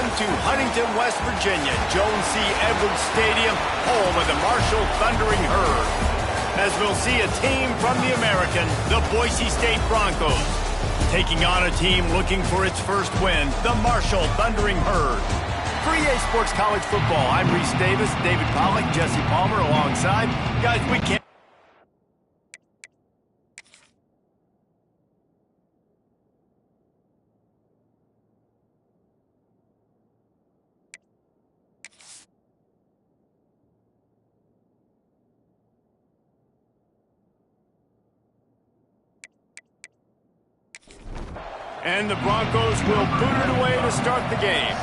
Welcome to Huntington, West Virginia, Jones C. Edwards Stadium, home of the Marshall Thundering Herd. As we'll see a team from the American, the Boise State Broncos, taking on a team looking for its first win, the Marshall Thundering Herd. For EA Sports College Football, I'm Reese Davis, David Pollack, Jesse Palmer alongside. Guys, we can't... And the Broncos will boot it away to start the game.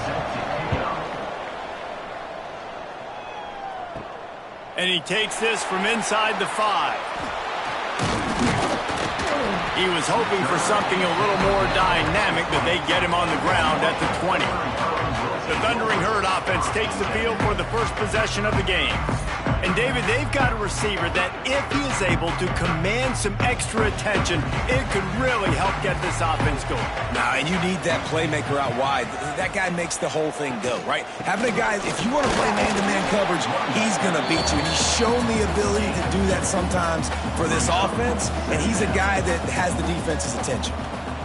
And he takes this from inside the 5. He was hoping for something a little more dynamic, but they get him on the ground at the 20. The Thundering Herd offense takes the field for the first possession of the game. And David, they've got a receiver that if he is able to command some extra attention, it could really help get this offense going. Now, and you need that playmaker out wide. That guy makes the whole thing go, right? Having a guy, if you want to play man-to-man coverage, he's going to beat you. And he's shown the ability to do that sometimes for this offense, and he's a guy that has the defense's attention.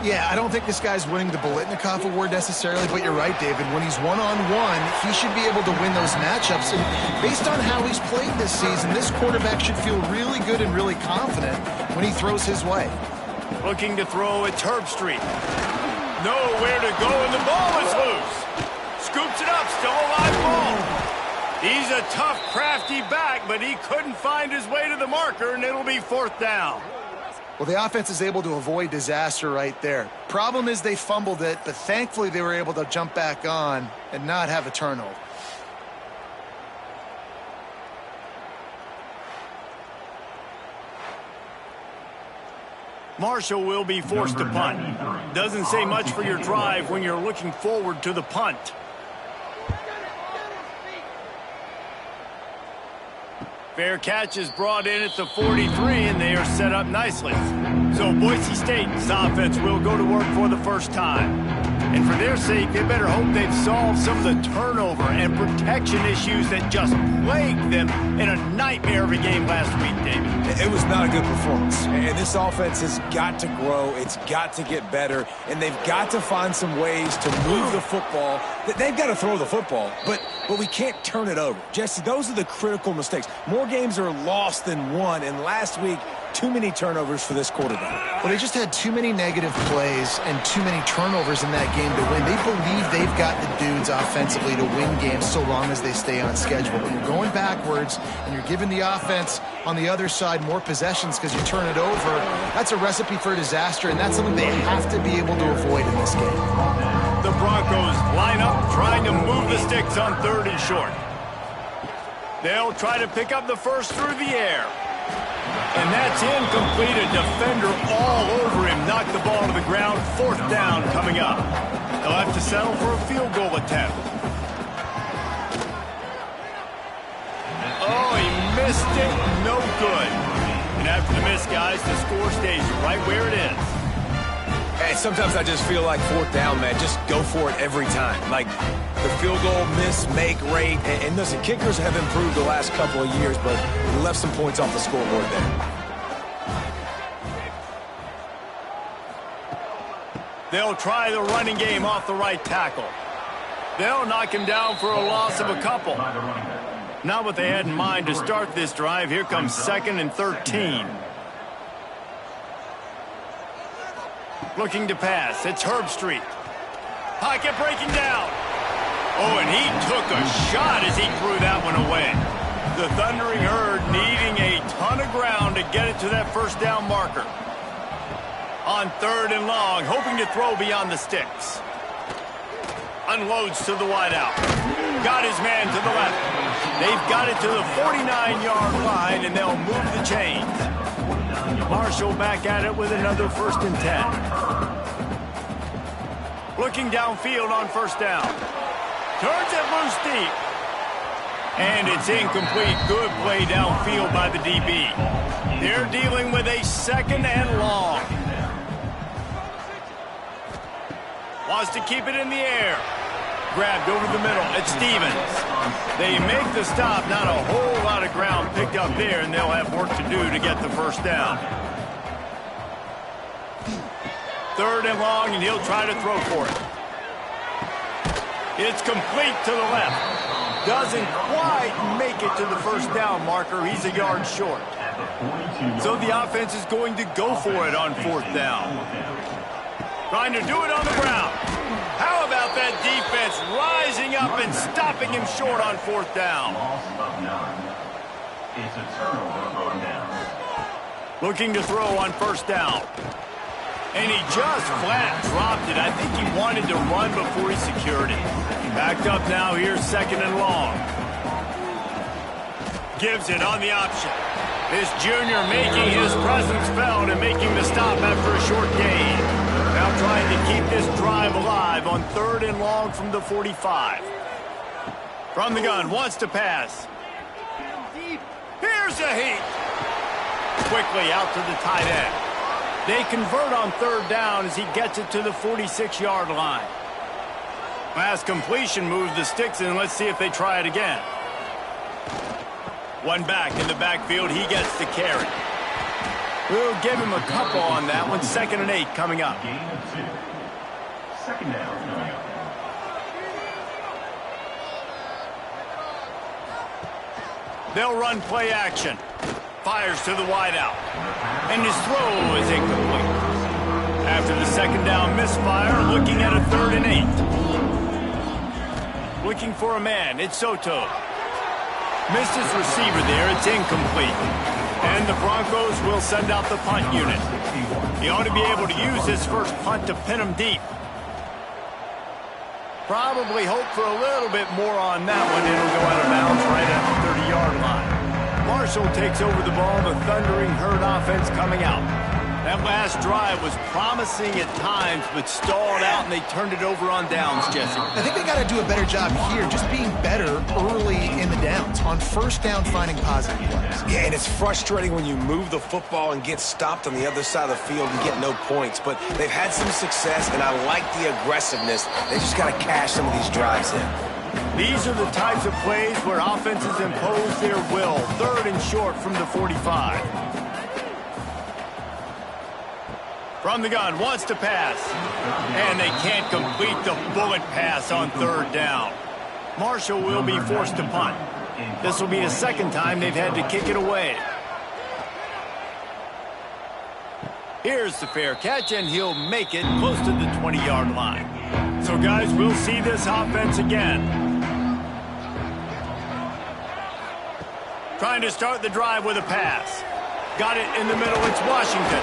Yeah, I don't think this guy's winning the Biletnikoff Award necessarily, but you're right, David. When he's one-on-one, he should be able to win those matchups. And based on how he's played this season, this quarterback should feel really good and really confident when he throws his way. Looking to throw at Herbstreit. Nowhere to go, and the ball is loose. Scoops it up, still a live ball. He's a tough, crafty back, but he couldn't find his way to the marker, and it'll be 4th down. Well, the offense is able to avoid disaster right there. Problem is they fumbled it, but thankfully they were able to jump back on and not have a turnover. Marshall will be forced to punt. Doesn't say much for your drive when you're looking forward to the punt. Fair catch is brought in at the 43, and they are set up nicely. So Boise State's offense will go to work for the first time. And for their sake, they better hope they've solved some of the turnover and protection issues that just plagued them in a nightmare of a game last week, David. It was not a good performance. And this offense has got to grow. It's got to get better. And they've got to find some ways to move the football. They've got to throw the football, but we can't turn it over. Jesse, those are the critical mistakes. More games are lost than won, and last week, too many turnovers for this quarterback. Well, they just had too many negative plays and too many turnovers in that game to win. They believe they've got the dudes offensively to win games so long as they stay on schedule. But you're going backwards, and you're giving the offense on the other side more possessions because you turn it over. That's a recipe for disaster, and that's something they have to be able to avoid in this game. The Broncos line up, trying to move the sticks on 3rd and short. They'll try to pick up the first through the air. And that's incomplete. A defender all over him. Knocked the ball to the ground. 4th down coming up. They'll have to settle for a field goal attempt. Oh, he missed it. No good. And after the miss, guys, the score stays right where it is. Hey, sometimes I just feel like 4th down, man. Just go for it every time. Like the field goal miss-make rate. And listen, kickers have improved the last couple of years, but we left some points off the scoreboard there. They'll try the running game off the right tackle. They'll knock him down for a loss of a couple. Not what they had in mind to start this drive. Here comes 2nd and 13. Looking to pass. It's Herbstreit. Pocket breaking down. Oh, and he took a shot as he threw that one away. The Thundering Herd needing a ton of ground to get it to that 1st down marker. On 3rd and long, hoping to throw beyond the sticks. Unloads to the wideout. Got his man to the left. They've got it to the 49-yard line, and they'll move the chains. Marshall back at it with another 1st and 10. Looking downfield on 1st down. Turns it loose deep. And it's incomplete. Good play downfield by the DB. They're dealing with a 2nd and long. Wants to keep it in the air. grabbed over the middle. It's Stevens. They make the stop. Not a whole lot of ground picked up there, and they'll have work to do to get the first down. 3rd and long, and he'll try to throw for it. It's complete to the left. Doesn't quite make it to the first down marker. He's a yard short. So the offense is going to go for it on 4th down. Trying to do it on the ground. How about that defense rising up and stopping him short on 4th down? It's a turnover on down. Looking to throw on 1st down. And he just flat dropped it. I think he wanted to run before he secured it. Backed up now. Here's 2nd and long. Gives it on the option. This junior making his presence felt and making the stop after a short gain. Now trying to keep this drive alive on 3rd and long from the 45. From the gun, wants to pass. Here's a heat. Quickly out to the tight end. They convert on 3rd down as he gets it to the 46-yard line. Pass completion moves the sticks in. Let's see if they try it again. One back in the backfield. He gets the carry. We'll give him a couple on that one. 2nd and 8 coming up. Gain of 2. 2nd down coming up. They'll run play action. Fires to the wideout. And his throw is incomplete. After the 2nd down misfire, looking at a 3rd and 8. Looking for a man. It's Soto. Missed his receiver there. It's incomplete. And the Broncos will send out the punt unit. He ought to be able to use his first punt to pin him deep. Probably hope for a little bit more on that one. It'll go out of bounds right at the 30-yard line. Marshall takes over the ball. The Thundering Herd offense coming out. That last drive was promising at times, but stalled out, and they turned it over on downs, Jesse. I think they got to do a better job here, just being better early in the downs. On 1st down, finding positive plays. Yeah, and it's frustrating when you move the football and get stopped on the other side of the field and get no points. But they've had some success, and I like the aggressiveness. They just got to cash some of these drives in. These are the types of plays where offenses impose their will. 3rd and short from the 45. From the gun, wants to pass. And they can't complete the bullet pass on 3rd down. Marshall will be forced to punt. This will be the 2nd time they've had to kick it away. Here's the fair catch, and he'll make it close to the 20-yard line. So, guys, we'll see this offense again. Trying to start the drive with a pass. Got it in the middle. It's Washington.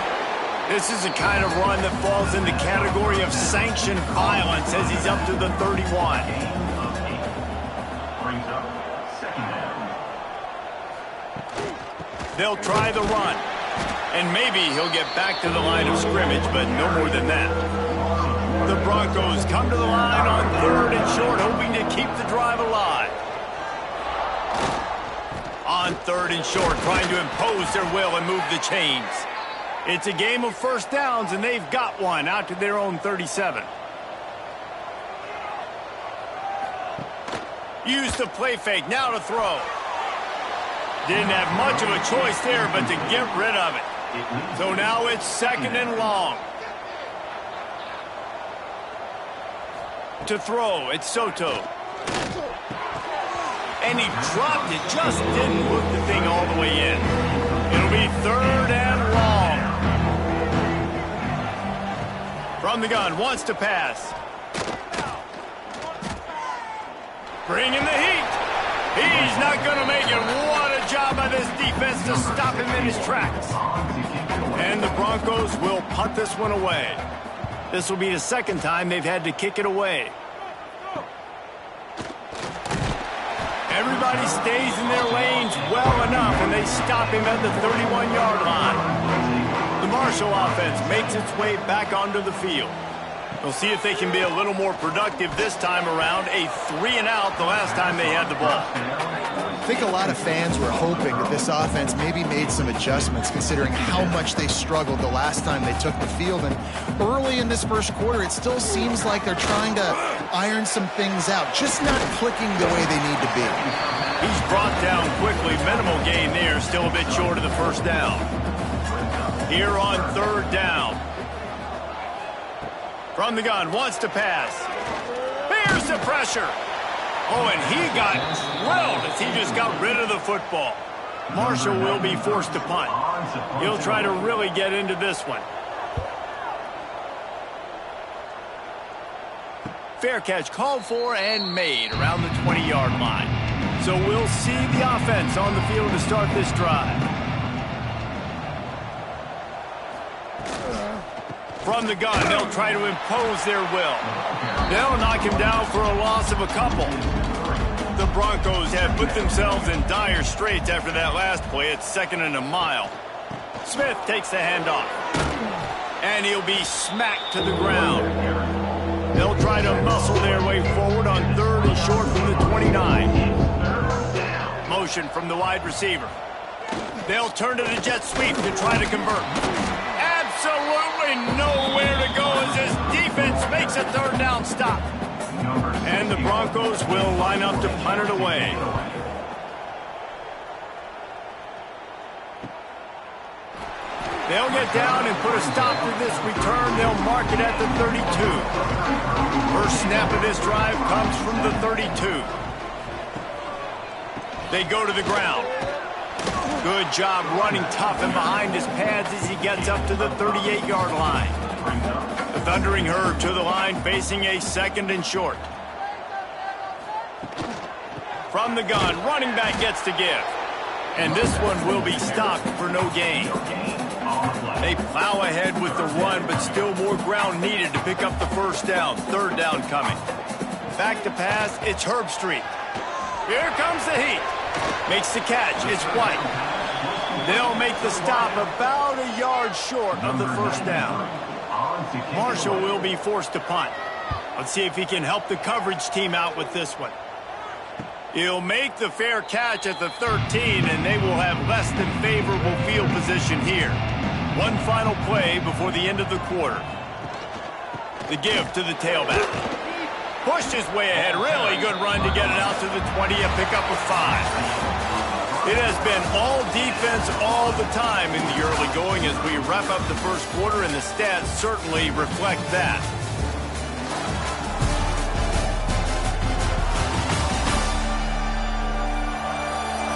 This is the kind of run that falls in the category of sanctioned violence as he's up to the 31. Brings up 2nd down. They'll try the run. And maybe he'll get back to the line of scrimmage, but no more than that. The Broncos come to the line on 3rd and short, hoping to keep the drive alive. On 3rd and short, trying to impose their will and move the chains. It's a game of 1st downs, and they've got one out to their own 37. Used the play fake, now to throw. Didn't have much of a choice there, but to get rid of it. So now it's 2nd and long. To throw, it's Soto. And he dropped it, just didn't hook the thing all the way in. It'll be 3rd and long. From the gun, wants to pass. Bring in the heat. He's not going to make it. What a job by this defense to stop him in his tracks. And the Broncos will punt this one away. This will be the 2nd time they've had to kick it away. Everybody stays in their lanes well enough, and they stop him at the 31-yard line. The Marshall offense makes its way back onto the field. We'll see if they can be a little more productive this time around. A 3-and-out the last time they had the ball. I think a lot of fans were hoping that this offense maybe made some adjustments considering how much they struggled the last time they took the field. And early in this first quarter, it still seems like they're trying to iron some things out, just not clicking the way they need to be. He's brought down quickly. Minimal gain there, still a bit short of the first down. Here on third down. From the gun, wants to pass. Here's the pressure. Oh, and he got drilled as he just got rid of the football. Marshall will be forced to punt. He'll try to really get into this one. Fair catch called for and made around the 20-yard line. So we'll see the offense on the field to start this drive. From the gun, they'll try to impose their will. They'll knock him down for a loss of a couple. The Broncos have put themselves in dire straits after that last play. It's 2nd and a mile. Smith takes the handoff. And he'll be smacked to the ground. They'll try to muscle their way forward on 3rd and short from the 29. Motion from the wide receiver. They'll turn to the jet sweep to try to convert. Absolutely nowhere to go as this defense makes a 3rd down stop. And the Broncos will line up to punt it away. They'll get down and put a stop to this return. They'll mark it at the 32. First snap of this drive comes from the 32. They go to the ground. Good job running tough and behind his pads as he gets up to the 38-yard line. The Thundering Herd to the line facing a 2nd and short. From the gun, running back gets to give. And this one will be stopped for no gain. They plow ahead with the run, but still more ground needed to pick up the first down. 3rd down coming. Back to pass, it's Herbstreit. Here comes the heat. Makes the catch, it's White. They'll make the stop about a yard short of the first down. Marshall will be forced to punt. Let's see if he can help the coverage team out with this one. He'll make the fair catch at the 13, and they will have less than favorable field position here. One final play before the end of the quarter. The give to the tailback. Pushed his way ahead. Really good run to get it out to the 20 and pick up a 5. It has been all defense all the time in the early going as we wrap up the first quarter, and the stats certainly reflect that.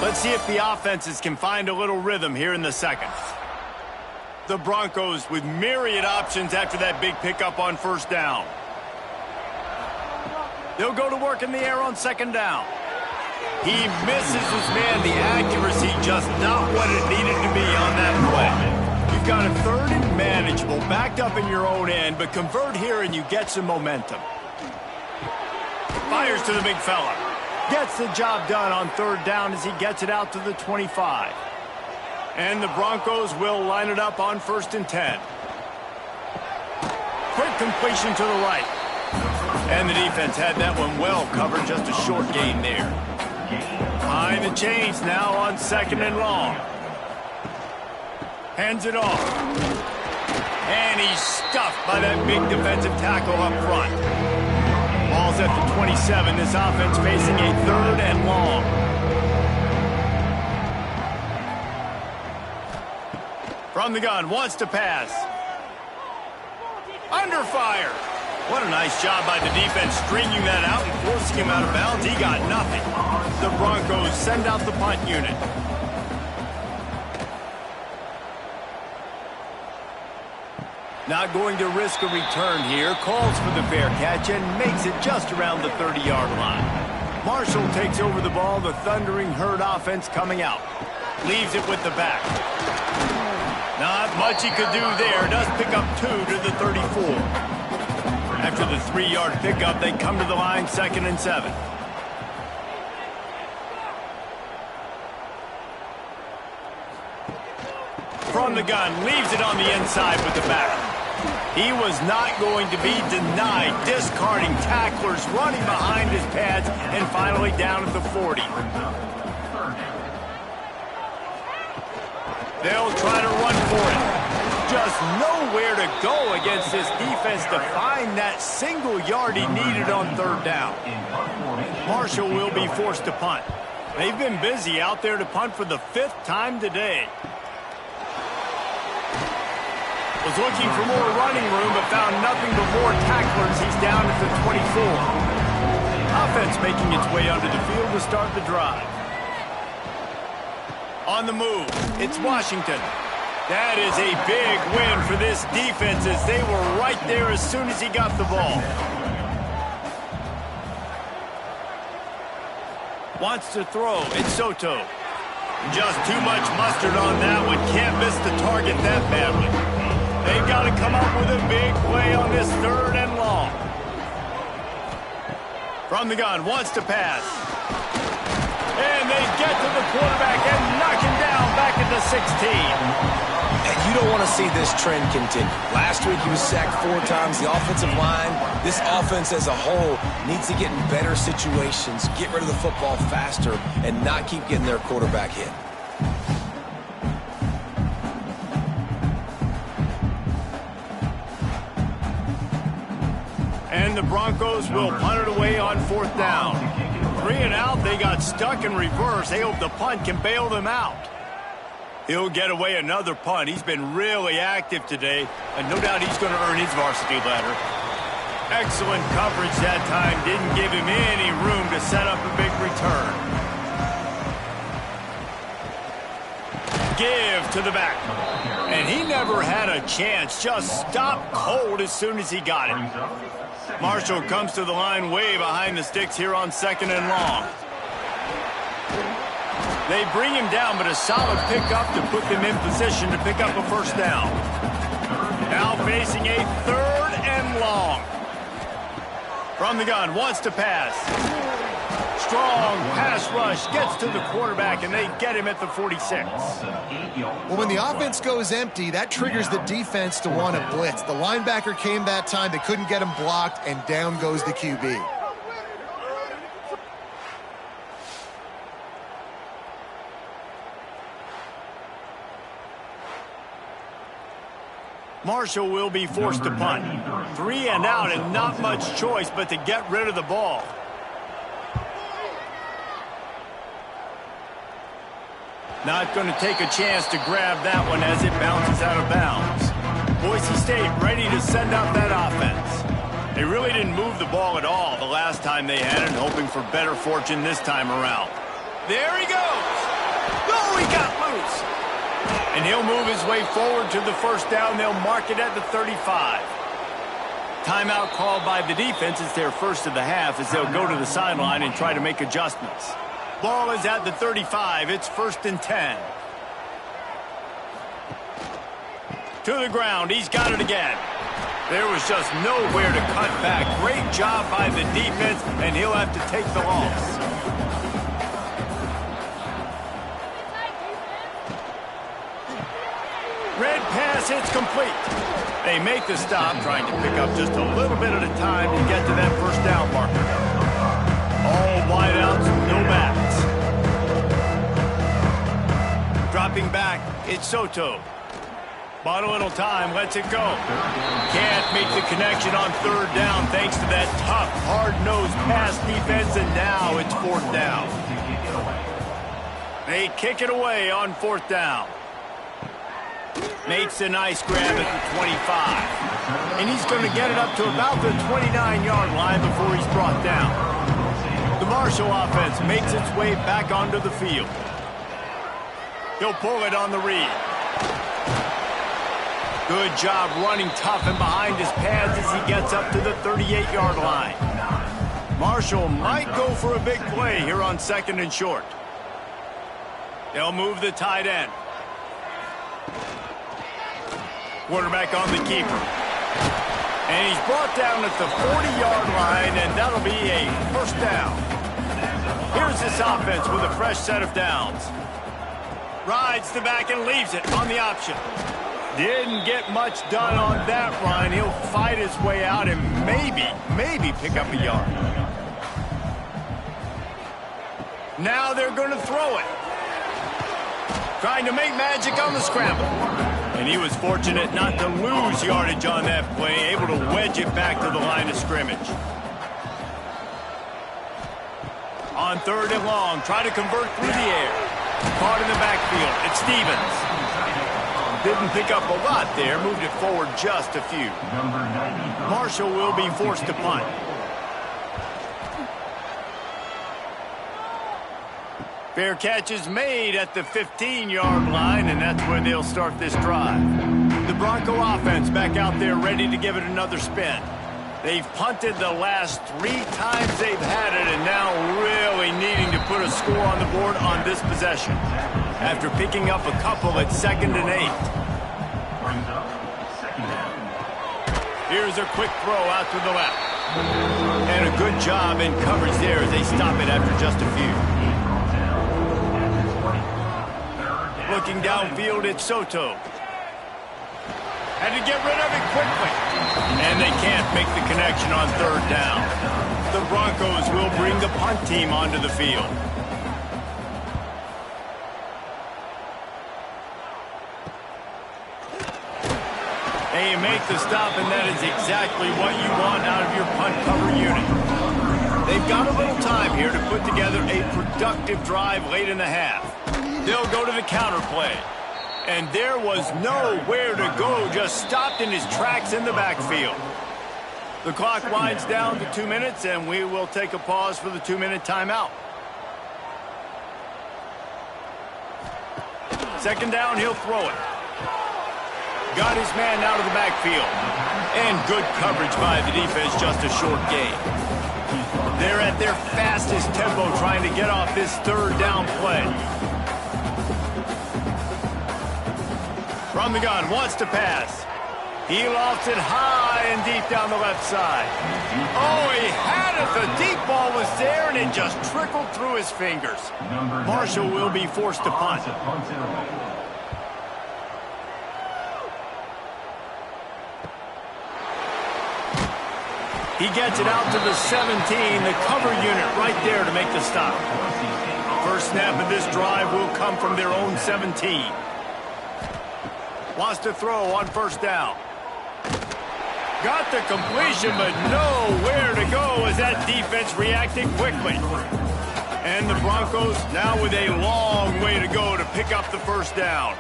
Let's see if the offenses can find a little rhythm here in the second. The Broncos with myriad options after that big pickup on first down. They'll go to work in the air on 2nd down. He misses his man. The accuracy just not what it needed to be on that play. You've got a 3rd and manageable, backed up in your own end, but convert here and you get some momentum. Fires to the big fella. Gets the job done on 3rd down as he gets it out to the 25. And the Broncos will line it up on 1st and 10. Quick completion to the right. And the defense had that one well covered, just a short gain there. Behind the chains now on 2nd and long. Hands it off. And he's stuffed by that big defensive tackle up front. Ball's at the 27. This offense facing a 3rd and long. From the gun, wants to pass. Under fire. What a nice job by the defense stringing that out and forcing him out of bounds. He got nothing. The Broncos send out the punt unit. Not going to risk a return here. Calls for the fair catch and makes it just around the 30-yard line. Marshall takes over the ball. The Thundering Herd offense coming out. Leaves it with the back. Not much he could do there. Does pick up 2 to the 34. After the 3-yard pickup, they come to the line 2nd and 7. From the gun, leaves it on the inside with the back. He was not going to be denied, discarding tacklers, running behind his pads, and finally down at the 40. just nowhere to go against this defense to find that single yard he needed on third down. Marshall will be forced to punt. They've been busy out there to punt for the 5th time today. Was looking for more running room, but found nothing but more tacklers. He's down at the 24. Offense making its way onto the field to start the drive. On the move, it's Washington. That is a big win for this defense as they were right there as soon as he got the ball. Wants to throw. It's Soto. Just too much mustard on that one. Can't miss the target that badly. They've got to come up with a big play on this 3rd and long. From the gun, wants to pass. And they get to the quarterback and knock him down back at the 16. And you don't want to see this trend continue. Last week he was sacked 4 times. The offensive line, this offense as a whole, needs to get in better situations, get rid of the football faster, and not keep getting their quarterback hit. And the Broncos will punt it away on 4th down. 3 and out, they got stuck in reverse. They hope the punt can bail them out. He'll get away another punt. He's been really active today, and no doubt he's going to earn his varsity ladder. Excellent coverage that time. Didn't give him any room to set up a big return. Give to the back. And he never had a chance. Just stopped cold as soon as he got it. Marshall comes to the line way behind the sticks here on 2nd and long. They bring him down, but a solid pickup to put them in position to pick up a 1st down. Now facing a 3rd and long. From the gun, wants to pass. Strong pass rush, gets to the quarterback, and they get him at the 46. Well, when the offense goes empty, that triggers the defense to want to blitz. The linebacker came that time. They couldn't get him blocked, and down goes the QB. Marshall will be forced to punt. 3 and out and not much choice but to get rid of the ball. Not going to take a chance to grab that one as it bounces out of bounds. Boise State ready to send out that offense. They really didn't move the ball at all the last time they had it, hoping for better fortune this time around. There he goes. Oh, he got loose. And he'll move his way forward to the 1st down. They'll mark it at the 35. Timeout called by the defense. It's their first of the half as they'll go to the sideline and try to make adjustments. Ball is at the 35. It's 1st and 10. To the ground. He's got it again. There was just nowhere to cut back. Great job by the defense, and he'll have to take the loss. Red pass hits complete. They make the stop, trying to pick up just a little bit at a time to get to that 1st down marker. All wideouts, no backs. Dropping back, it's Soto. Bought a little time, lets it go. Can't make the connection on 3rd down thanks to that tough, hard-nosed pass defense, and now it's 4th down. They kick it away on 4th down. Makes a nice grab at the 25. And he's going to get it up to about the 29-yard line before he's brought down. The Marshall offense makes its way back onto the field. He'll pull it on the read. Good job running tough and behind his pads as he gets up to the 38-yard line. Marshall might go for a big play here on 2nd and short. They'll move the tight end. Quarterback on the keeper. And he's brought down at the 40-yard line, and that'll be a 1st down. Here's this offense with a fresh set of downs. Rides the back and leaves it on the option. Didn't get much done on that run. He'll fight his way out and maybe pick up a yard. Now they're going to throw it. Trying to make magic on the scramble. And he was fortunate not to lose yardage on that play, able to wedge it back to the line of scrimmage. On 3rd and long, try to convert through the air. Caught in the backfield. It's Stevens. Didn't pick up a lot there, moved it forward just a few. Marshall will be forced to punt. Fair catch is made at the 15-yard line, and that's where they'll start this drive. The Bronco offense back out there ready to give it another spin. They've punted the last 3 times they've had it, and now really needing to put a score on the board on this possession. After picking up a couple at 2nd and 8. Here's a quick throw out to the left. And a good job in coverage there as they stop it after just a few. Looking downfield, it's Soto. Had to get rid of it quickly. And they can't make the connection on 3rd down. The Broncos will bring the punt team onto the field. And you make the stop, and that is exactly what you want out of your punt cover unit. They've got a little time here to put together a productive drive late in the half. They'll go to the counter play. And there was nowhere to go, just stopped in his tracks in the backfield. The clock winds down to 2 minutes, and we will take a pause for the 2-minute timeout. 2nd down, he'll throw it. Got his man out of the backfield. And good coverage by the defense, just a short gain. They're at their fastest tempo trying to get off this 3rd down play. From the gun, wants to pass. He lofts it high and deep down the left side. Oh, he had it. The deep ball was there, and it just trickled through his fingers. Marshall will be forced to punt. He gets it out to the 17, the cover unit right there to make the stop. First snap of this drive will come from their own 17. Wants to throw on 1st down. Got the completion, but nowhere to go as that defense reacted quickly. And the Broncos now with a long way to go to pick up the 1st down.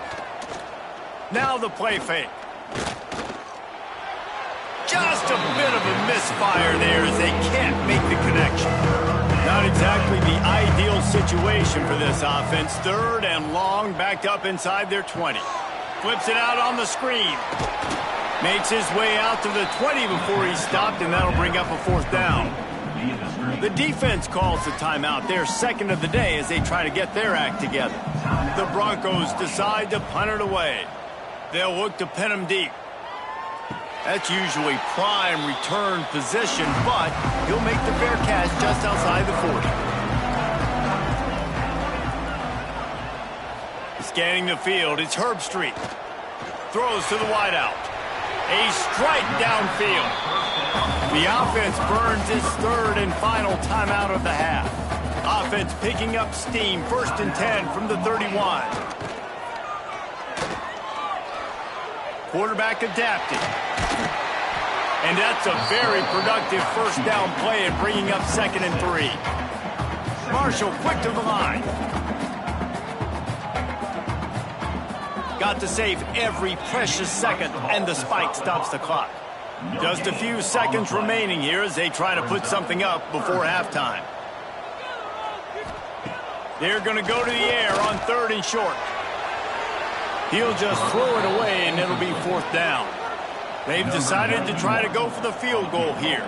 Now the play fake. Just a bit of a misfire there as they can't make the connection. Not exactly the ideal situation for this offense. 3rd and long, backed up inside their 20. Flips it out on the screen. Makes his way out to the 20 before he's stopped, and that'll bring up a 4th down. The defense calls the timeout, their 2nd of the day, as they try to get their act together. The Broncos decide to punt it away. They'll look to pin him deep. That's usually prime return position, but he'll make the fair catch just outside the 40. Scanning the field, it's Herbstreit. Throws to the wideout. A strike downfield. The offense burns its 3rd and final timeout of the half. Offense picking up steam, 1st and 10 from the 31. Quarterback adapted. And that's a very productive 1st down play and bringing up 2nd and 3. Marshall quick to the line. Got to save every precious second, and the spike stops the clock. Just a few seconds remaining here as they try to put something up before halftime. They're going to go to the air on 3rd and short. He'll just throw it away, and it'll be 4th down. They've decided to try to go for the field goal here.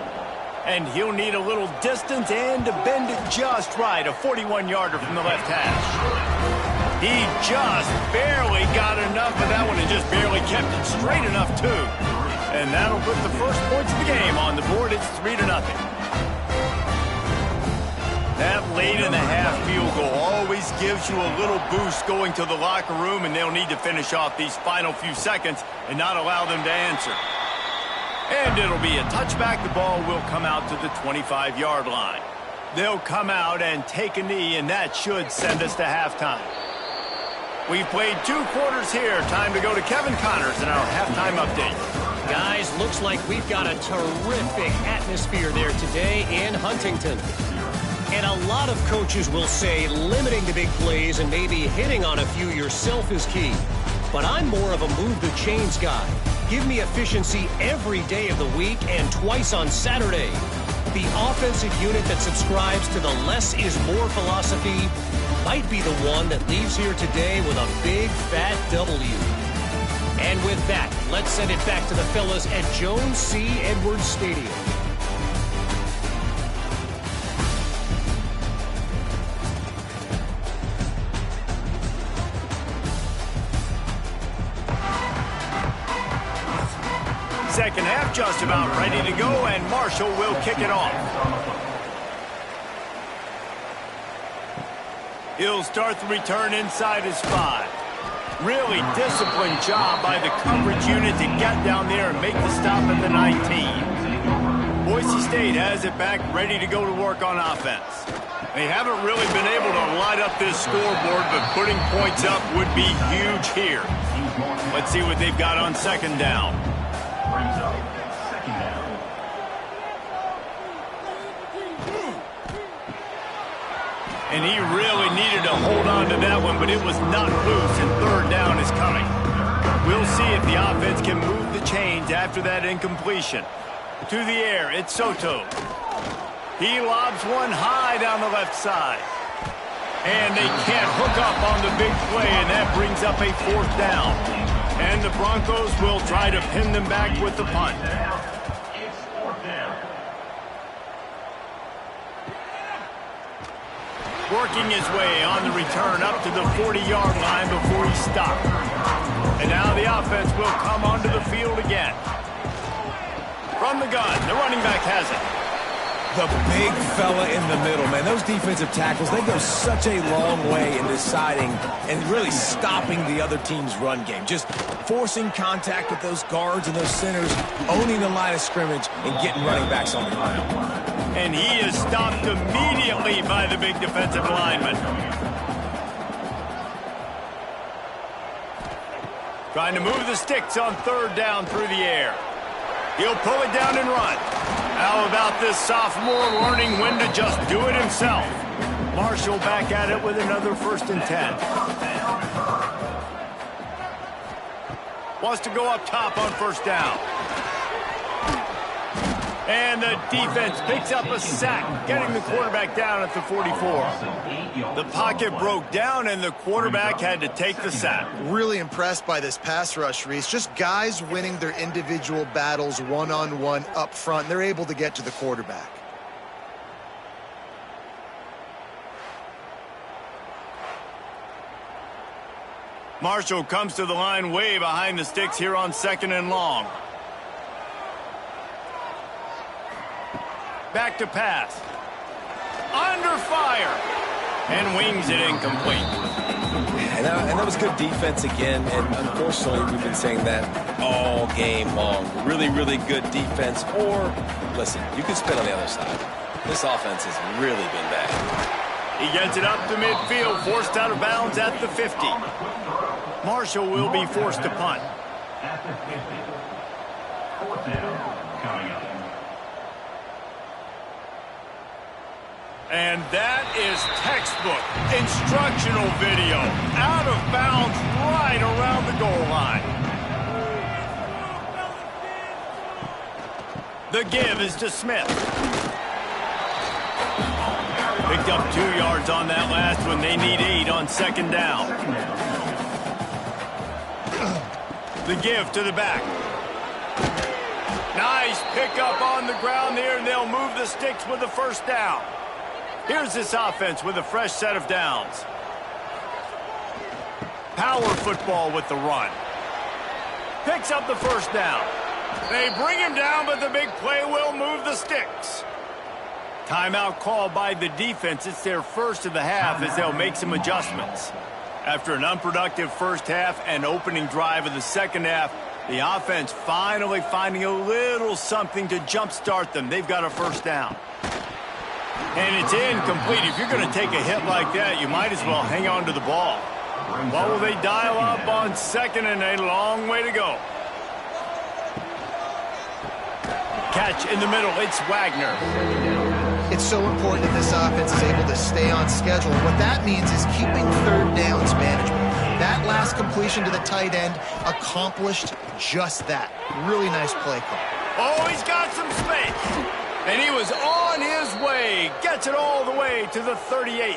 And he'll need a little distance and to bend it just right, a 41-yarder from the left hash. He just barely got enough of that one and just barely kept it straight enough, too. And that'll put the first points of the game on the board. It's 3-0. That late in the half field goal always gives you a little boost going to the locker room, and they'll need to finish off these final few seconds and not allow them to answer. And it'll be a touchback. The ball will come out to the 25-yard line. They'll come out and take a knee, and that should send us to halftime. We've played 2 quarters here. Time to go to Kevin Connors in our halftime update. Guys, looks like we've got a terrific atmosphere there today in Huntington. And a lot of coaches will say limiting the big plays and maybe hitting on a few yourself is key. But I'm more of a move the chains guy. Give me efficiency every day of the week and twice on Saturday. The offensive unit that subscribes to the less is more philosophy might be the one that leaves here today with a big fat W. And with that, let's send it back to the fellas at Jones C. Edwards Stadium. Second half just about ready to go, and Marshall will kick it off. He'll start the return inside his 5. Really disciplined job by the coverage unit to get down there and make the stop at the 19. Boise State has it back, ready to go to work on offense. They haven't really been able to light up this scoreboard, but putting points up would be huge here. Let's see what they've got on second down. Brings up second down. And he really needed to hold on to that one, but it was not loose, and third down is coming. We'll see if the offense can move the chains after that incompletion. To the air, it's Soto. He lobs one high down the left side. And they can't hook up on the big play, and that brings up a 4th down. And the Broncos will try to pin them back with the punt. It's 4th down. Working his way on the return up to the 40-yard line before he stopped. And now the offense will come onto the field again. From the gun, the running back has it. The big fella in the middle, man. Those defensive tackles, they go such a long way in deciding and really stopping the other team's run game. Just forcing contact with those guards and those centers, owning the line of scrimmage, and getting running backs on the ground. And he is stopped immediately by the big defensive lineman. Trying to move the sticks on third down through the air. He'll pull it down and run. How about this sophomore learning when to just do it himself? Marshall back at it with another 1st and 10. Wants to go up top on 1st down. And the defense picks up a sack, getting the quarterback down at the 44. The pocket broke down, and the quarterback had to take the sack. Really impressed by this pass rush, Reese. Just guys winning their individual battles one-on-one up front. They're able to get to the quarterback. Marshall comes to the line way behind the sticks here on 2nd and long. Back to pass. Under fire. And wings it incomplete. And that was good defense again. And unfortunately, we've been saying that all game long. Really, really good defense. Or, listen, you can spit on the other side. This offense has really been bad. He gets it up to midfield, forced out of bounds at the 50. Marshall will be forced to punt. At the 50. 4th down coming up. And that is textbook instructional video. Out of bounds right around the goal line. The give is to Smith. Picked up 2 yards on that last one. They need 8 on 2nd down. The give to the back. Nice pickup on the ground there, and they'll move the sticks with the 1st down. Here's this offense with a fresh set of downs. Power football with the run. Picks up the 1st down. They bring him down, but the big play will move the sticks. Timeout called by the defense. It's their first of the half as they'll make some adjustments. After an unproductive first half and opening drive of the second half, the offense finally finding a little something to jumpstart them. They've got a 1st down. And it's incomplete. If you're going to take a hit like that, you might as well hang on to the ball. What will they dial up on second and a long way to go? Catch in the middle. It's Wagner. It's so important that this offense is able to stay on schedule. What that means is keeping third downs manageable. That last completion to the tight end accomplished just that. Really nice play call. Oh, he's got some space. And he was on his way. Gets it all the way to the 38.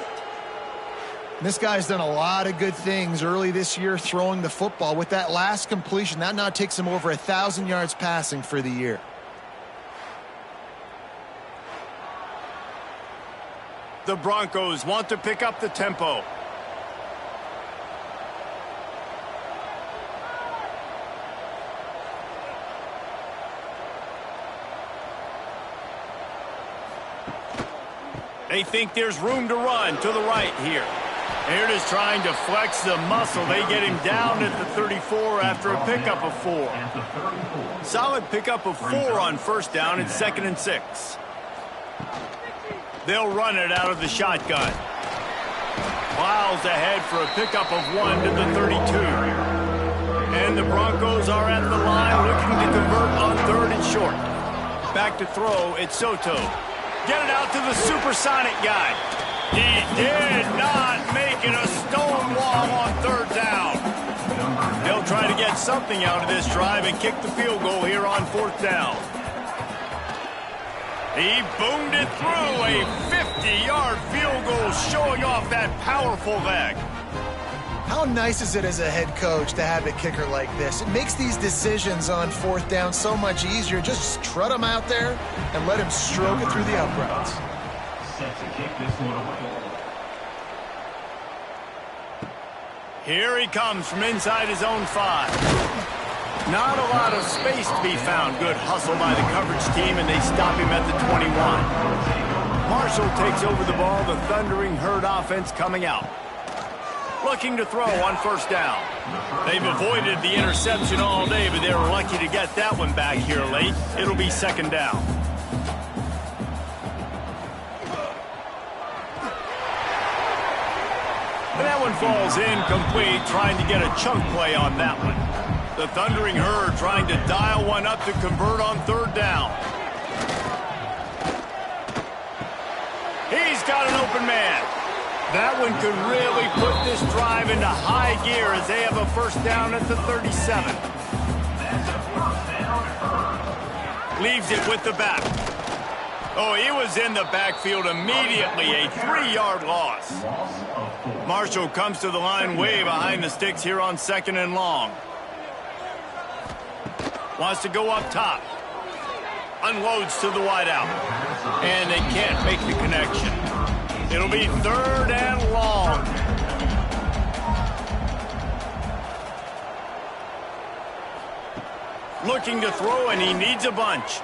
This guy's done a lot of good things early this year throwing the football. With that last completion, that now takes him over 1,000 yards passing for the year. The Broncos want to pick up the tempo. They think there's room to run to the right here. They're just trying to flex the muscle. They get him down at the 34 after a pickup of 4. Solid pickup of 4 on first down and 2nd and 6. They'll run it out of the shotgun. Miles ahead for a pickup of 1 to the 32. And the Broncos are at the line looking to convert on 3rd and short. Back to throw, it's Soto. Get it out to the supersonic guy. He did not make it a stone wall on 3rd down. They'll try to get something out of this drive and kick the field goal here on 4th down. He boomed it through a 50-yard field goal, showing off that powerful leg. How nice is it as a head coach to have a kicker like this? It makes these decisions on 4th down so much easier. Just strut him out there and let him stroke it through the uprights. Set to kick this one away. Here he comes from inside his own 5. Not a lot of space to be found. Good hustle by the coverage team, and they stop him at the 21. Marshall takes over the ball. The Thundering Herd offense coming out. Looking to throw on 1st down. They've avoided the interception all day, but they were lucky to get that one back here late. It'll be 2nd down. And that one falls incomplete, trying to get a chunk play on that one. The Thundering Herd trying to dial one up to convert on 3rd down. He's got an open man. That one could really put this drive into high gear as they have a 1st down at the 37. Leaves it with the back. Oh, he was in the backfield immediately. A 3-yard loss. Marshall comes to the line way behind the sticks here on 2nd and long. Wants to go up top. Unloads to the wideout. And they can't make the connection. It'll be 3rd and long. Looking to throw, and he needs a bunch.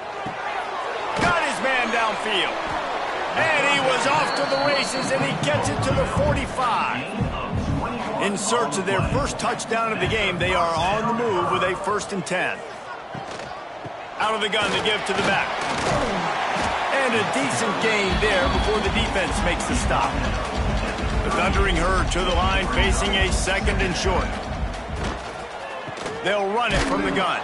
Got his man downfield. And he was off to the races, and he gets it to the 45. In search of their first touchdown of the game, they are on the move with a 1st and 10. Out of the gun to give to the back. And a decent gain there before the defense makes the stop. The Thundering Herd to the line, facing a 2nd and short. They'll run it from the gun.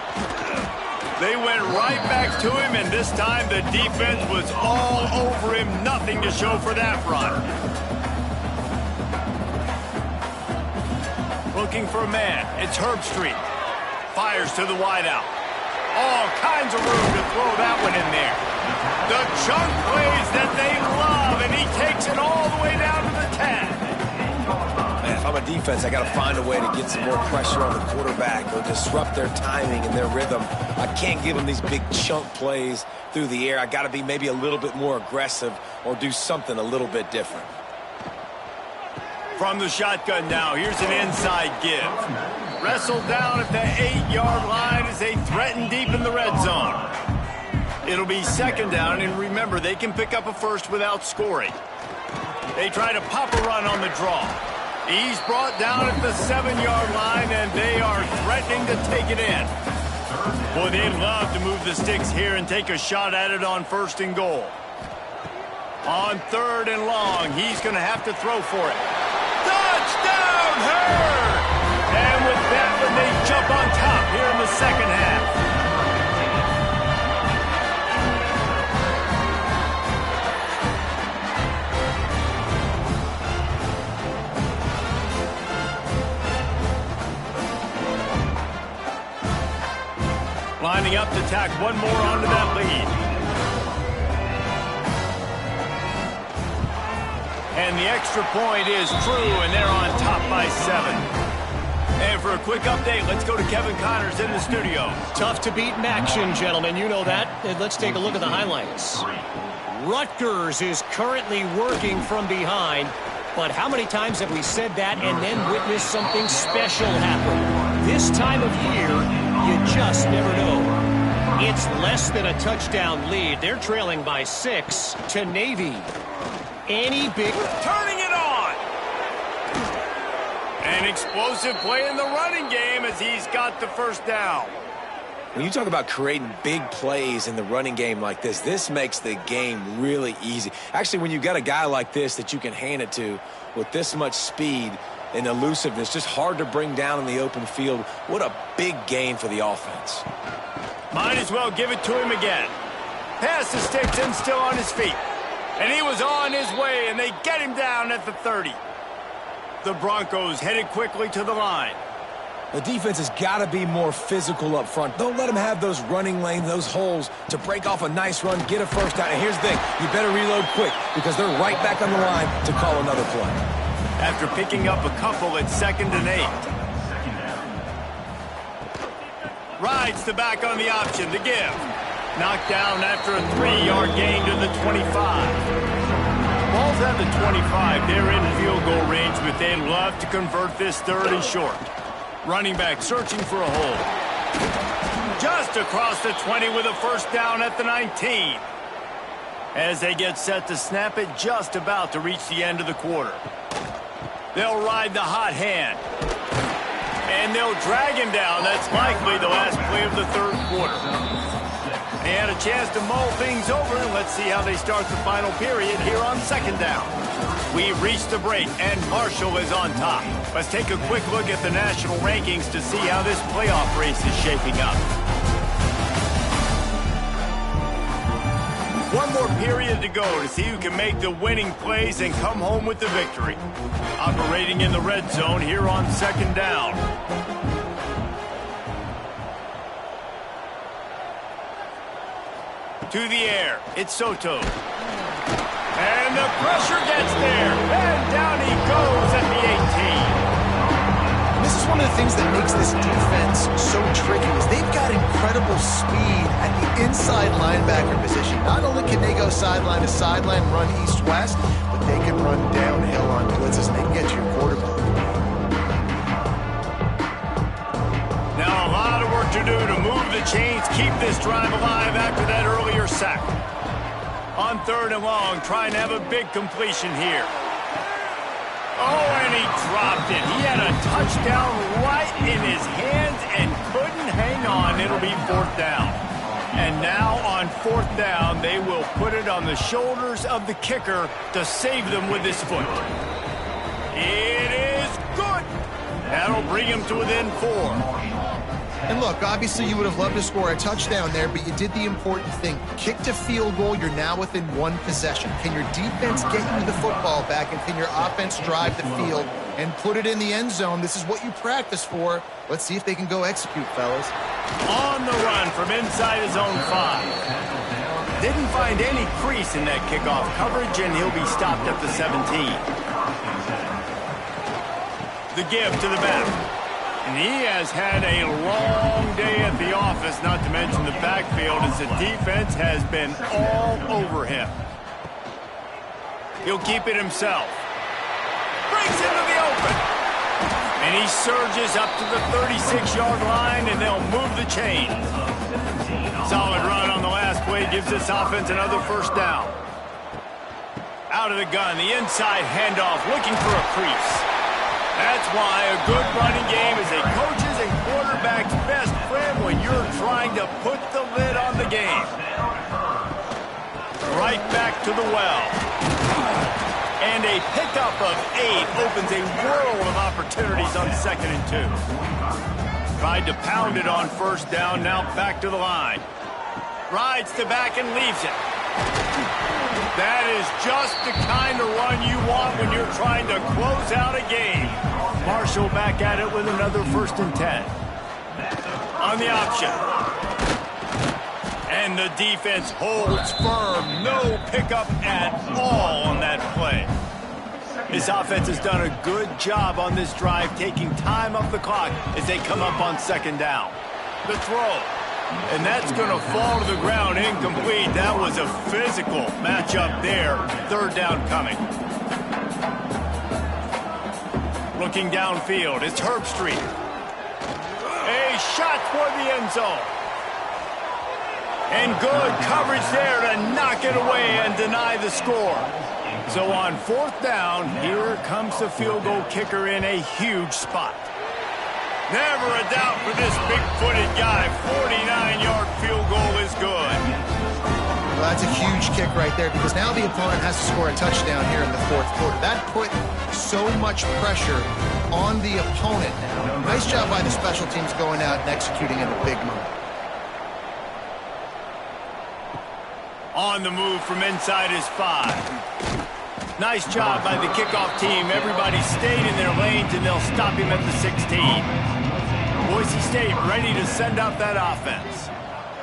They went right back to him, and this time the defense was all over him. Nothing to show for that run. Looking for a man. It's Herbstreit. Fires to the wideout. All kinds of room to throw that one in there. The chunk plays that they love, and he takes it all the way down to the 10. Man, if I'm a defense, I got to find a way to get some more pressure on the quarterback or disrupt their timing and their rhythm. I can't give them these big chunk plays through the air. I got to be maybe a little bit more aggressive or do something a little bit different. From the shotgun now, here's an inside give. Wrestled down at the 8-yard line as they threaten deep in the red zone. It'll be 2nd down, and remember, they can pick up a 1st without scoring. They try to pop a run on the draw. He's brought down at the 7-yard line, and they are threatening to take it in. Boy, they'd love to move the sticks here and take a shot at it on 1st and goal. On 3rd and long, he's going to have to throw for it. Touchdown, Herd! Lining up to tack one more onto that lead. And the extra point is true, and they're on top by 7. And for a quick update, let's go to Kevin Connors in the studio. Tough to beat in action, gentlemen. You know that. And let's take a look at the highlights. Rutgers is currently working from behind. But how many times have we said that and then witnessed something special happen? This time of year, you just never know. It's less than a touchdown lead. They're trailing by 6 to Navy. Any big... Turning it on! An explosive play in the running game as he's got the first down. When you talk about creating big plays in the running game like this makes the game really easy. Actually, when you got a guy like this that you can hand it to with this much speed and elusiveness, just hard to bring down in the open field, what a big gain for the offense. Might as well give it to him again. Pass to Stinson, still on his feet. And he was on his way, and they get him down at the 30. The Broncos headed quickly to the line. The defense has got to be more physical up front. Don't let them have those running lanes, those holes to break off a nice run, get a first down. And here's the thing, you better reload quick because they're right back on the line to call another play. After picking up a couple at 2nd and 8. Rides the back on the option to give. Knocked down after a 3-yard gain to the 25. Ball's at the 25. They're in field goal range, but they'd love to convert this 3rd and short. Running back searching for a hole. Just across the 20 with a first down at the 19. As they get set to snap it, just about to reach the end of the quarter. They'll ride the hot hand. And they'll drag him down. That's likely the last play of the 3rd quarter. They had a chance to mull things over. Let's see how they start the final period here on 2nd down. We've reached the break, and Marshall is on top. Let's take a quick look at the national rankings to see how this playoff race is shaping up. One more period to go to see who can make the winning plays and come home with the victory. Operating in the red zone here on 2nd down. To the air, it's Soto. And the pressure gets there. And down he goes at the 18. This is one of the things that makes this defense so tricky is they've got incredible speed at the inside linebacker position. Not only can they go sideline to sideline, run east-west, but they can run downhill on blitzes and they can get to your quarterback. Now a lot of work to do to move the chains, keep this drive alive after that earlier sack. On 3rd and long, trying to have a big completion here. Oh, and he dropped it. He had a touchdown right in his hands and couldn't hang on. It'll be 4th down. And now on 4th down, they will put it on the shoulders of the kicker to save them with his foot. It is good. That'll bring him to within 4. And look, obviously you would have loved to score a touchdown there, but you did the important thing. Kicked a field goal, you're now within 1 possession. Can your defense get you the football back, and can your offense drive the field and put it in the end zone? This is what you practice for. Let's see if they can go execute, fellas. On the run from inside his own 5. Didn't find any crease in that kickoff coverage, and he'll be stopped at the 17. The give to the back. And he has had a long day at the office, not to mention the backfield, as the defense has been all over him. He'll keep it himself. Breaks into the open. And he surges up to the 36-yard line, and they'll move the chain. Solid run on the last play gives this offense another first down. Out of the gun, the inside handoff, looking for a crease. That's why a good running game is a coach's and quarterback's best friend when you're trying to put the lid on the game. Right back to the well. And a pickup of 8 opens a world of opportunities on 2nd and 2. Tried to pound it on 1st down, now back to the line. Rides the back and leaves it. That is just the kind of run you want when you're trying to close out a game. Marshall back at it with another 1st and 10. On the option. And the defense holds firm. No pickup at all on that play. This offense has done a good job on this drive, taking time off the clock as they come up on second down. The throw. And that's going to fall to the ground incomplete. That was a physical matchup there. Third down coming. Looking downfield, it's Herbstreit. A shot toward the end zone. And good coverage there to knock it away and deny the score. So on fourth down, here comes the field goal kicker in a huge spot. Never a doubt for this big-footed guy. 49-yard field goal is good. Well, that's a huge kick right there because now the opponent has to score a touchdown here in the fourth quarter. That put so much pressure on the opponent now. Nice job by the special teams going out and executing in a big moment. On the move from inside his 5. Nice job by the kickoff team. Everybody stayed in their lanes, and they'll stop him at the 16. Boise State ready to send out that offense.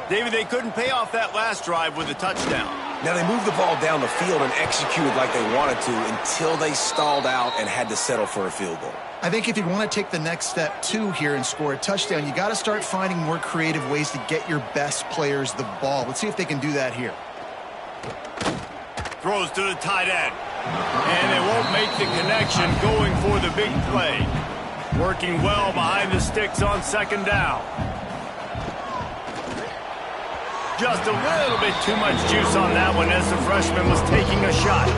David, they couldn't pay off that last drive with a touchdown. Now, they moved the ball down the field and executed like they wanted to until they stalled out and had to settle for a field goal. I think if you want to take the next step, too, here and score a touchdown, you got to start finding more creative ways to get your best players the ball. Let's see if they can do that here. Throws to the tight end. And they won't make the connection going for the big play. Working well behind the sticks on second down. Just a little bit too much juice on that one as the freshman was taking a shot.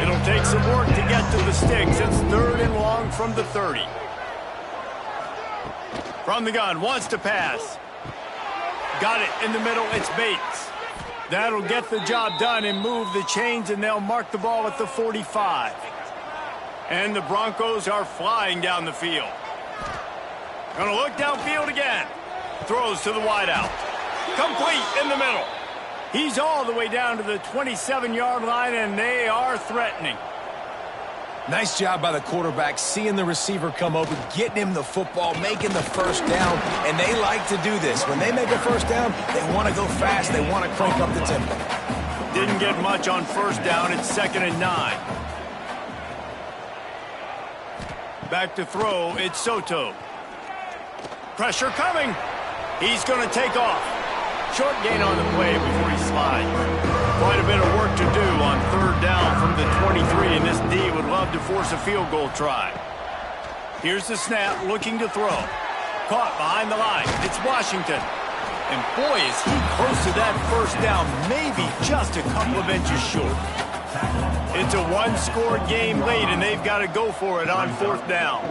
It'll take some work to get to the sticks. It's third and long from the 30. From the gun, wants to pass. Got it in the middle, it's Bates. That'll get the job done and move the chains, and they'll mark the ball at the 45. And the Broncos are flying down the field. Gonna look downfield again. Throws to the wideout. Complete in the middle. He's all the way down to the 27-yard line, and they are threatening. Nice job by the quarterback, seeing the receiver come open, getting him the football, making the first down, and they like to do this. When they make a first down, they want to go fast. They want to crank up the tempo. Didn't get much on first down. It's 2nd and 9. Back to throw. It's Soto. Pressure coming. He's going to take off. Short gain on the play before he slides. Quite a bit of work to do on third down from the 23, and this D would love to force a field goal try. Here's the snap, looking to throw. Caught behind the line. It's Washington. And boy, is he close to that first down, maybe just a couple of inches short. It's a one-score game late, and they've got to go for it on fourth down.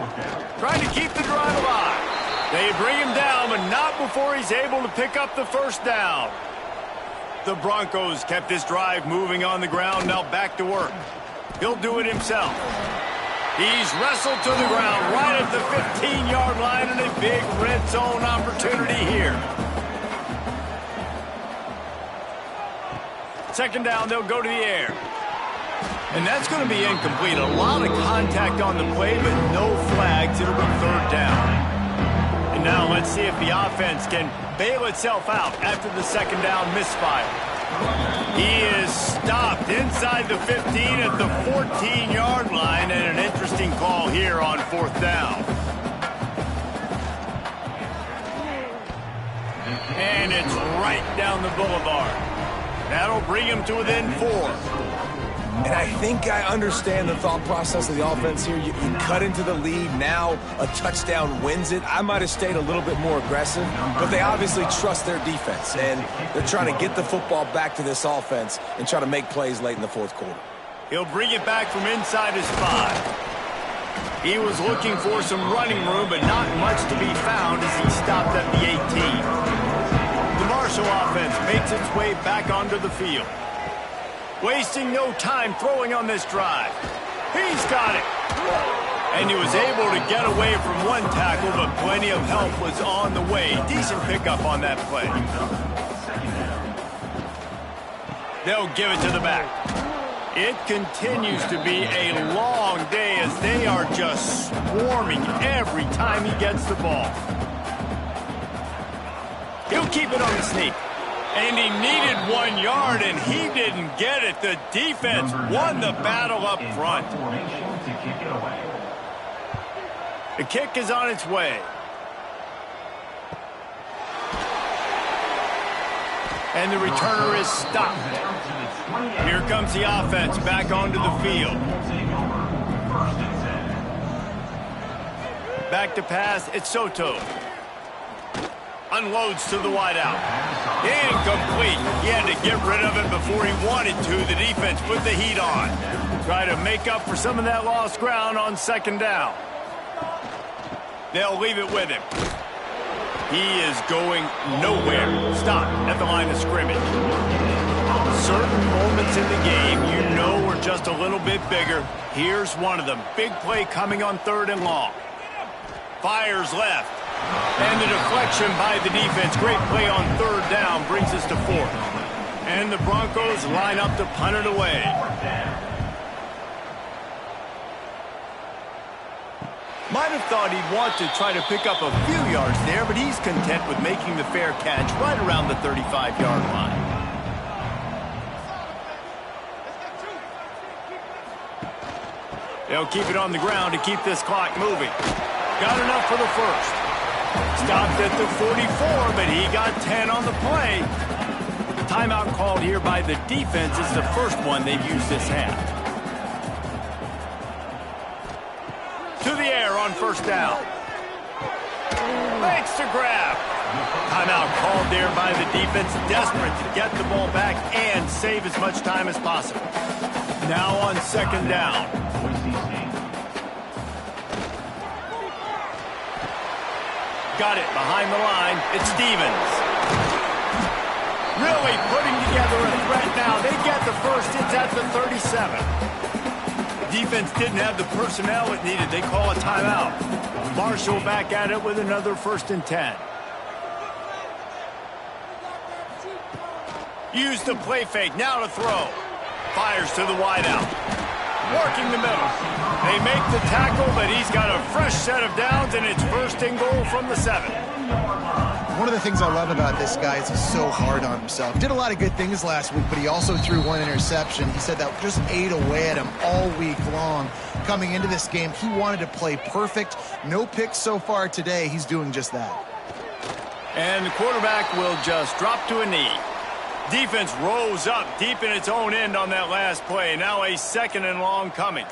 Trying to keep the drive alive. They bring him down, but not before he's able to pick up the first down. The Broncos kept this drive moving on the ground, now back to work. He'll do it himself. He's wrestled to the ground right at the 15-yard line, and a big red zone opportunity here. Second down, they'll go to the air. And that's going to be incomplete. A lot of contact on the play, but no flags. It'll be third down. And now let's see if the offense can bail itself out after the second down misfire. He is stopped inside the 15 at the 14-yard line, and an interesting call here on fourth down. And it's right down the boulevard. That'll bring him to within 4. And I think I understand the thought process of the offense here. You cut into the lead. Now a touchdown wins it. I might have stayed a little bit more aggressive, but they obviously trust their defense, and they're trying to get the football back to this offense and try to make plays late in the fourth quarter. He'll bring it back from inside his 5. He was looking for some running room, but not much to be found as he stopped at the 18. The Marshall offense makes its way back onto the field. Wasting no time throwing on this drive. He's got it. And he was able to get away from one tackle, but plenty of help was on the way. Decent pickup on that play. They'll give it to the back. It continues to be a long day as they are just swarming every time he gets the ball. He'll keep it on the sneak. And he needed 1 yard, and he didn't get it. The defense won the battle up front. The kick is on its way. And the returner is stopped. Here comes the offense back onto the field. Back to pass, it's Soto. Unloads to the wideout. Incomplete. He had to get rid of it before he wanted to. The defense put the heat on. Try to make up for some of that lost ground on second down. They'll leave it with him. He is going nowhere. Stop at the line of scrimmage. Certain moments in the game you know are just a little bit bigger. Here's one of them. Big play coming on 3rd and long. Fires left. And the deflection by the defense. Great play on 3rd down brings us to 4th. And the Broncos line up to punt it away. Might have thought he'd want to try to pick up a few yards there, but he's content with making the fair catch right around the 35-yard line. They'll keep it on the ground to keep this clock moving. Got enough for the first. Stopped at the 44, but he got 10 on the play. The timeout called here by the defense is the first one they've used this half. To the air on 1st down. Makes the grab. Timeout called there by the defense, desperate to get the ball back and save as much time as possible. Now on 2nd down. Got it behind the line. It's Stevens. Really putting together a threat now. They get the first. It's at the 37. Defense didn't have the personnel it needed. They call a timeout. Marshall back at it with another 1st and 10. Use the play fake. Now to throw. Fires to the wideout. Working the middle. They make the tackle, but he's got a fresh set of downs, and it's 1st and goal from the 7. One of the things I love about this guy is he's so hard on himself. Did a lot of good things last week, but he also threw 1 interception. He said that just ate away at him all week long. Coming into this game, he wanted to play perfect. No picks so far today. He's doing just that. And the quarterback will just drop to a knee. Defense rose up deep in its own end on that last play. Now a 2nd and long coming.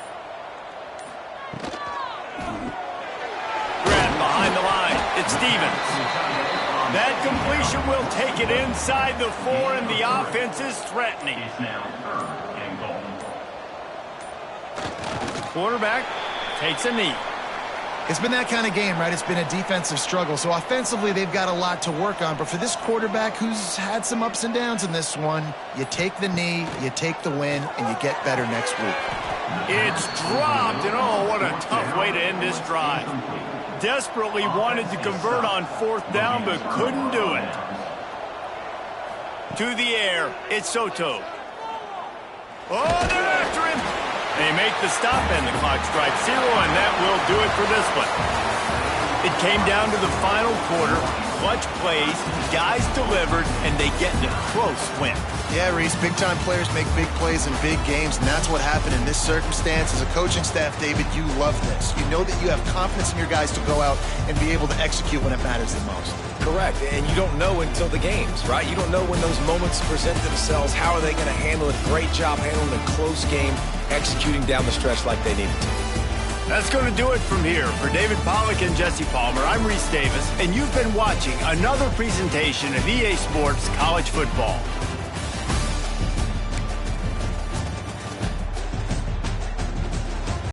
Grab behind the line. It's Stevens. That completion will take it inside the 4, and the offense is threatening. Quarterback takes a knee. It's been that kind of game, right? It's been a defensive struggle. So offensively, they've got a lot to work on. But for this quarterback who's had some ups and downs in this one, you take the knee, you take the win, and you get better next week. It's dropped, and oh, what a tough way to end this drive. Desperately wanted to convert on 4th down, but couldn't do it. To the air, it's Soto. Oh, they're after him. They make the stop, and the clock strikes 0, and that will do it for this one. It came down to the final quarter. Clutch plays, guys delivered, and they get in a close win. Yeah, Reese, big-time players make big plays in big games, and that's what happened in this circumstance. As a coaching staff, David, you love this. You know that you have confidence in your guys to go out and be able to execute when it matters the most. Correct, and you don't know until the games, right? You don't know when those moments present themselves. How are they going to handle it? Great job handling a close game, executing down the stretch like they needed to. That's going to do it from here. For David Pollack and Jesse Palmer, I'm Reese Davis, and you've been watching another presentation of EA Sports College Football.